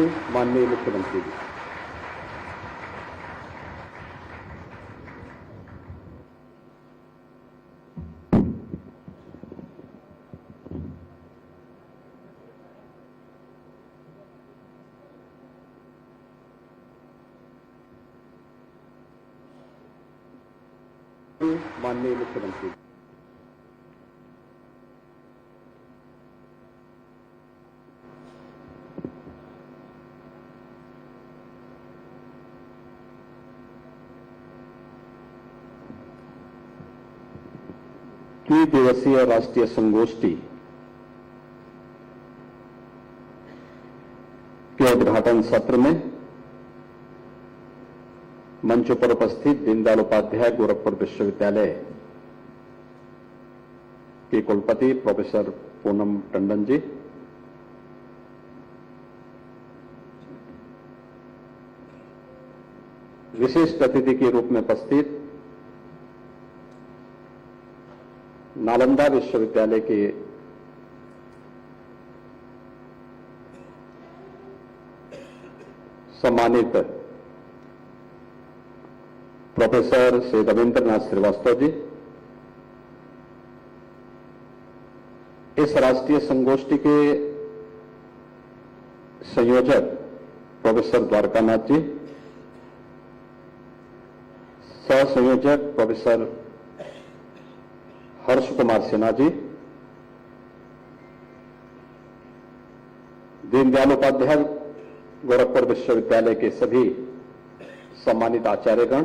माननीय मुख्यमंत्री जी। माननीय मुख्यमंत्री जी। द्विदिवसीय राष्ट्रीय संगोष्ठी के उद्घाटन सत्र में मंच पर उपस्थित दीनदयाल उपाध्याय गोरखपुर विश्वविद्यालय के कुलपति प्रोफेसर पूनम टंडन जी, विशिष्ट अतिथि के रूप में उपस्थित नालंदा विश्वविद्यालय के सम्मानित प्रोफेसर श्री रविंद्रनाथ श्रीवास्तव जी, इस राष्ट्रीय संगोष्ठी के संयोजक प्रोफेसर द्वारकानाथ जी, सह संयोजक प्रोफेसर हर्ष कुमार सिन्हा जी, दीनदयाल उपाध्याय गोरखपुर विश्वविद्यालय के सभी सम्मानित आचार्यगण,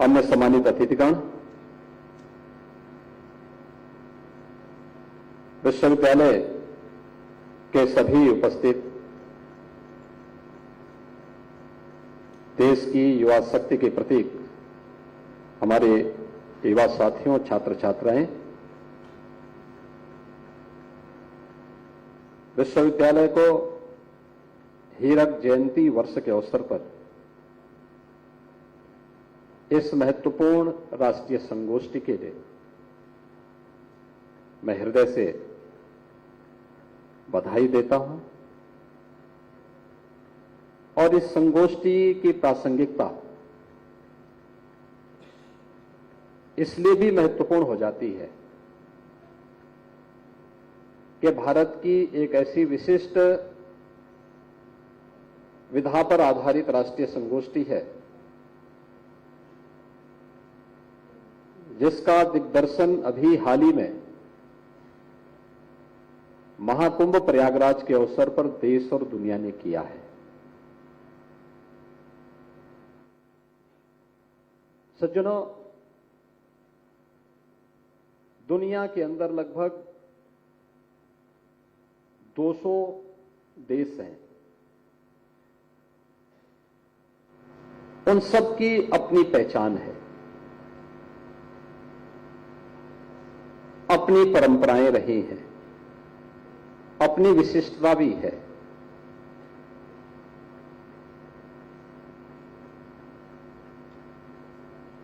अन्य सम्मानित अतिथिगण, विश्वविद्यालय के सभी उपस्थित देश की युवा शक्ति के प्रतीक हमारे युवा साथियों, छात्र छात्राएं, विश्वविद्यालय को हीरक जयंती वर्ष के अवसर पर इस महत्वपूर्ण राष्ट्रीय संगोष्ठी के लिए मैं हृदय से बधाई देता हूं और इस संगोष्ठी की प्रासंगिकता इसलिए भी महत्वपूर्ण हो जाती है कि भारत की एक ऐसी विशिष्ट विधा पर आधारित राष्ट्रीय संगोष्ठी है जिसका दिग्दर्शन अभी हाल ही में महाकुंभ प्रयागराज के अवसर पर देश और दुनिया ने किया है। सज्जनों, दुनिया के अंदर लगभग 200 देश हैं। उन सब की अपनी पहचान है, अपनी परंपराएं रही हैं, अपनी विशिष्टता भी है।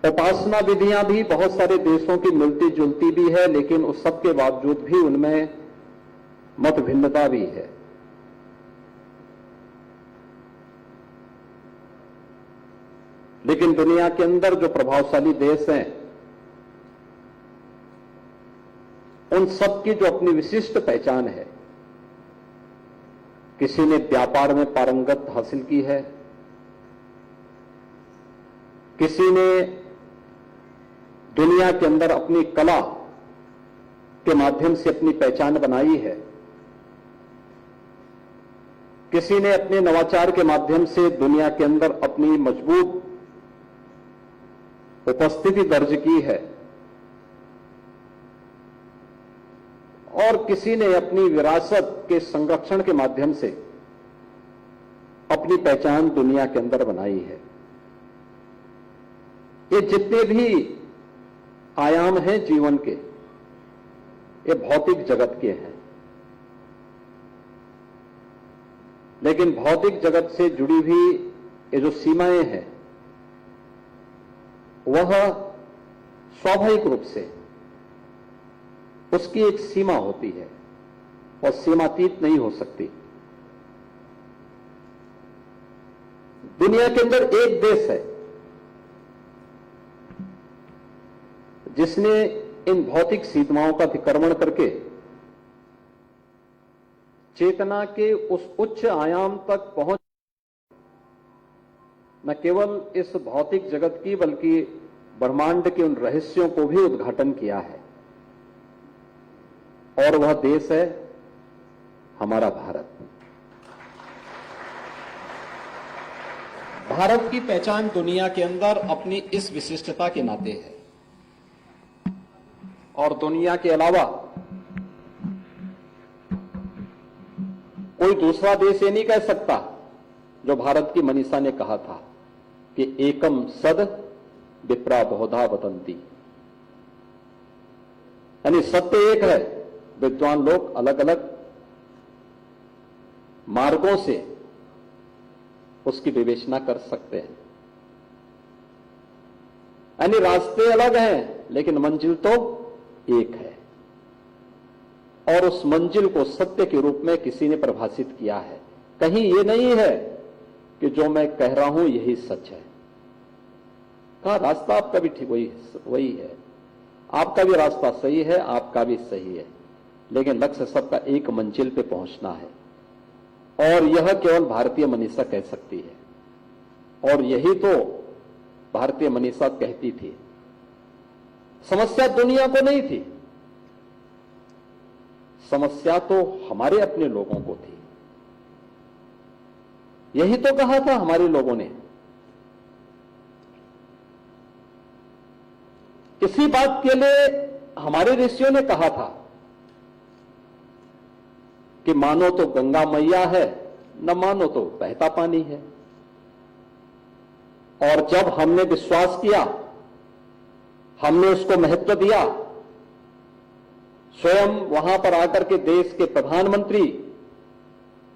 उपासना विधियां भी बहुत सारे देशों की मिलती जुलती भी है, लेकिन उस सब के बावजूद भी उनमें मत भिन्नता भी है। लेकिन दुनिया के अंदर जो प्रभावशाली देश हैं, उन सब की जो अपनी विशिष्ट पहचान है, किसी ने व्यापार में पारंगत हासिल की है, किसी ने दुनिया के अंदर अपनी कला के माध्यम से अपनी पहचान बनाई है, किसी ने अपने नवाचार के माध्यम से दुनिया के अंदर अपनी मजबूत उपस्थिति दर्ज की है, और किसी ने अपनी विरासत के संरक्षण के माध्यम से अपनी पहचान दुनिया के अंदर बनाई है। ये जितने भी आयाम हैं जीवन के, ये भौतिक जगत के हैं, लेकिन भौतिक जगत से जुड़ी हुई ये जो सीमाएं हैं, वह स्वाभाविक रूप से उसकी एक सीमा होती है। और सीमातीत नहीं हो सकती। दुनिया के अंदर एक देश है जिसने इन भौतिक सीमाओं का अतिक्रमण करके चेतना के उस उच्च आयाम तक पहुंच न केवल इस भौतिक जगत की बल्कि ब्रह्मांड के उन रहस्यों को भी उद्घाटन किया है, और वह देश है हमारा भारत। भारत की पहचान दुनिया के अंदर अपनी इस विशिष्टता के नाते है, और दुनिया के अलावा कोई दूसरा देश ये नहीं कह सकता जो भारत की मनीषा ने कहा था कि एकम सद विप्रा बहुधा वदंती, यानी सत्य एक है, विद्वान लोग अलग अलग मार्गों से उसकी विवेचना कर सकते हैं। यानी रास्ते अलग हैं लेकिन मंजिल तो एक है, और उस मंजिल को सत्य के रूप में किसी ने परिभाषित किया है। कहीं यह नहीं है कि जो मैं कह रहा हूं यही सच है। कहा रास्ता आपका भी ठीक वही है, आपका भी रास्ता सही है, आपका भी सही है, लेकिन लक्ष्य सबका एक मंजिल पे पहुंचना है, और यह केवल भारतीय मनीषा कह सकती है। और यही तो भारतीय मनीषा कहती थी। समस्या दुनिया को नहीं थी, समस्या तो हमारे अपने लोगों को थी। यही तो कहा था हमारे लोगों ने। इसी बात के लिए हमारे ऋषियों ने कहा था कि मानो तो गंगा मैया है, न मानो तो बहता पानी है। और जब हमने विश्वास किया, हमने उसको महत्व दिया, स्वयं वहां पर आकर के देश के प्रधानमंत्री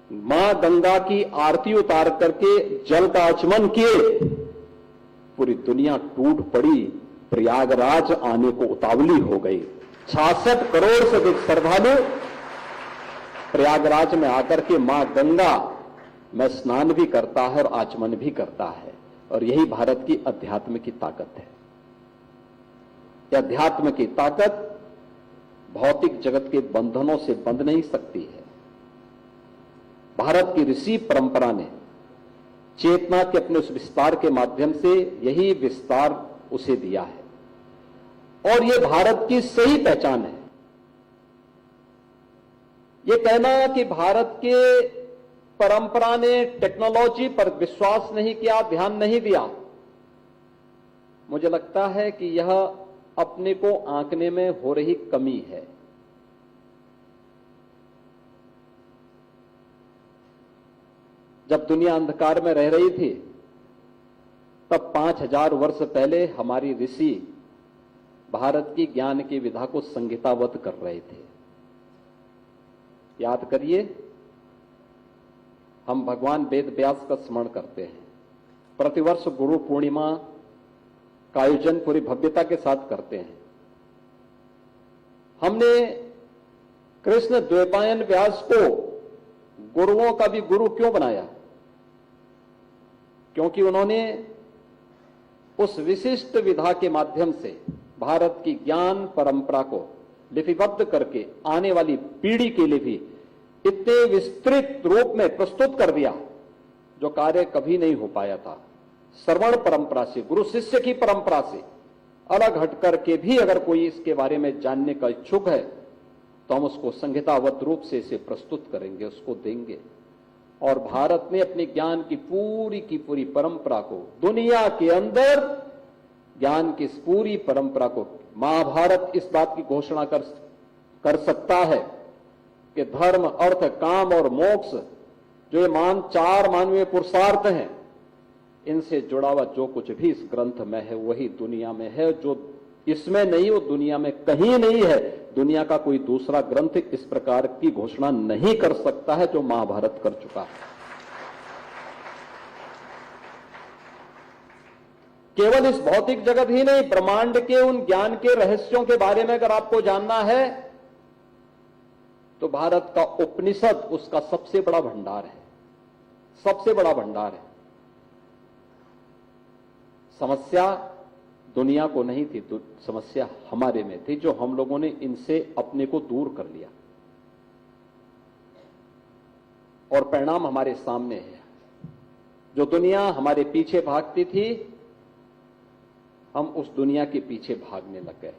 मां गंगा की आरती उतार करके जल का आचमन किए, पूरी दुनिया टूट पड़ी, प्रयागराज आने को उतावली हो गई। 66 करोड़ से अधिक श्रद्धालु प्रयागराज में आकर के मां गंगा में स्नान भी करता है और आचमन भी करता है। और यही भारत की अध्यात्म की ताकत है। यह अध्यात्म की ताकत भौतिक जगत के बंधनों से बंध नहीं सकती है। भारत की ऋषि परंपरा ने चेतना के अपने उस विस्तार के माध्यम से यही विस्तार उसे दिया है, और यह भारत की सही पहचान है। यह कहना कि भारत के परंपरा ने टेक्नोलॉजी पर विश्वास नहीं किया, ध्यान नहीं दिया, मुझे लगता है कि यह अपने को आंकने में हो रही कमी है। जब दुनिया अंधकार में रह रही थी, तब 5000 वर्ष पहले हमारी ऋषि भारत की ज्ञान की विधा को संहिताबद्ध कर रहे थे। याद करिए, हम भगवान वेद व्यास का स्मरण करते हैं। प्रतिवर्ष गुरु पूर्णिमा का आयोजन पूरी भव्यता के साथ करते हैं। हमने कृष्ण द्वैपायन व्यास को गुरुओं का भी गुरु क्यों बनाया? क्योंकि उन्होंने उस विशिष्ट विधा के माध्यम से भारत की ज्ञान परंपरा को लिपिबद्ध करके आने वाली पीढ़ी के लिए भी इतने विस्तृत रूप में प्रस्तुत कर दिया, जो कार्य कभी नहीं हो पाया था। श्रवण परंपरा से, गुरु शिष्य की परंपरा से अलग हटकर के भी अगर कोई इसके बारे में जानने का इच्छुक है, तो हम उसको संहिताबद्ध रूप से इसे प्रस्तुत करेंगे, उसको देंगे। और भारत ने अपने ज्ञान की पूरी परंपरा को, दुनिया के अंदर ज्ञान की इस पूरी परंपरा को, महाभारत इस बात की घोषणा कर सकता है कि धर्म, अर्थ, काम और मोक्ष, जो ये चार मानवीय पुरुषार्थ हैं, इनसे जुड़ा हुआ जो कुछ भी इस ग्रंथ में है वही दुनिया में है। जो इसमें नहीं वो दुनिया में कहीं नहीं है। दुनिया का कोई दूसरा ग्रंथ इस प्रकार की घोषणा नहीं कर सकता है जो महाभारत कर चुका है। केवल इस भौतिक जगत ही नहीं, ब्रह्मांड के उन ज्ञान के रहस्यों के बारे में अगर आपको जानना है, तो भारत का उपनिषद उसका सबसे बड़ा भंडार है, सबसे बड़ा भंडार है। समस्या दुनिया को नहीं थी, तो समस्या हमारे में थी, जो हम लोगों ने इनसे अपने को दूर कर लिया और परिणाम हमारे सामने है। जो दुनिया हमारे पीछे भागती थी, हम उस दुनिया के पीछे भागने लग गए।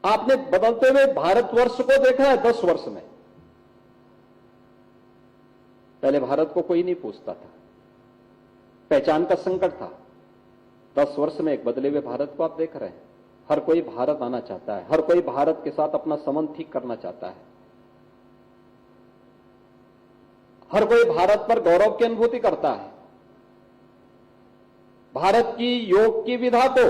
आपने बदलते हुए भारतवर्ष को देखा है 10 वर्ष में। पहले भारत को कोई नहीं पूछता था, पहचान का संकट था। 10 वर्ष में एक बदले हुए भारत को आप देख रहे हैं। हर कोई भारत आना चाहता है, हर कोई भारत के साथ अपना संबंध ठीक करना चाहता है, हर कोई भारत पर गौरव की अनुभूति करता है। भारत की योग की विधा को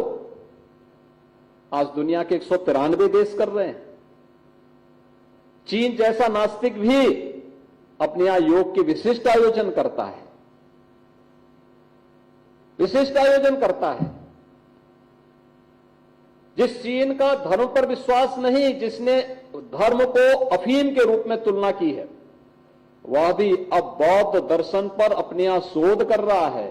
आज दुनिया के 193 देश कर रहे हैं। चीन जैसा नास्तिक भी अपने यहां योग के विशिष्ट आयोजन करता है, विशिष्ट आयोजन करता है। जिस चीन का धर्म पर विश्वास नहीं, जिसने धर्म को अफीम के रूप में तुलना की है, वह भी अब बौद्ध दर्शन पर अपने यहां शोध कर रहा है।